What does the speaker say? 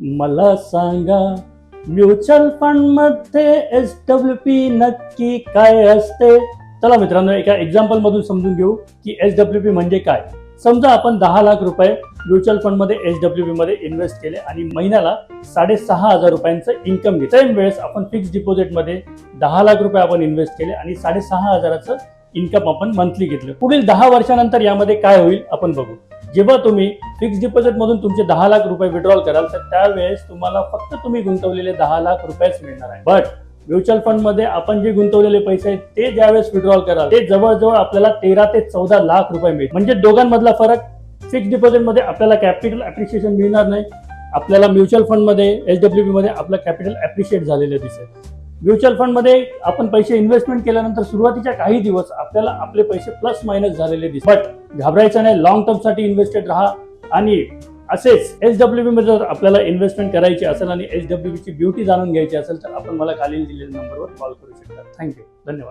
मला सांगा mutual fund मध्ये SWP नक्की काय असते? चला मित्रांनो, एका एक्झाम्पल मधून समजून घेऊ की SWP म्हणजे काय. समजा आपण 10 लाख रुपये म्युच्युअल फंड मध्ये SWP मध्ये इन्व्हेस्ट केले आणि महिन्याला 6,500 रुपयांचं इन्कम घेतलं. सेम वेळेस आपण फिक्स डिपॉझिट मध्ये 10 लाख रुपये आपण इन्व्हेस्ट केले आणि 6,500चं इन्कम आपण मंथली घेतलं. पुढील 10 वर्षानंतर यामध्ये काय होईल आपण बघू. जेव्हा तुम्ही फिक्स डिपॉझिट मधून तुमचे 10 लाख रुपये विड्रॉल कराल तर त्यावेळेस तुम्हाला फक्त तुम्ही गुंतवलेले 10 लाख रुपयेच मिळणार आहे. बट म्युच्युअल फंड मध्ये आपण जे गुंतवलेले पैसे आहेत ते ज्यावेळेस विड्रॉल कराल ते जवळजवळ आपल्याला 13 ते 14 लाख रुपये मिळतील. म्हणजे दोघांमधला फरक, फिक्स डिपॉझिट मध्ये आपल्याला कॅपिटल अप्रिशिएशन मिळणार नाही, आपल्याला म्युच्युअल फंड मध्ये SWP मध्ये आपलं कॅपिटल अप्रिशिएट झालेलं दिसेल. म्युच्युअल फंड मध्ये आपण पैसे इन्व्हेस्टमेंट केल्यानंतर सुरुवातीच्या काही दिवस आपल्याला आपले पैसे प्लस मायनस झालेले दिसतात. बट घाबरायचं नाही, लॉंग टर्म साठी इन्व्हेस्टेड राहा. आणि असेच SWP मध्ये जर आपल्याला इन्व्हेस्टमेंट करायची असेल आणि SWP ची ब्युटी जाणून घ्यायची असेल तर आपण मला खालील दिलेल्या नंबरवर कॉल करू शकता. थँक्यू, धन्यवाद.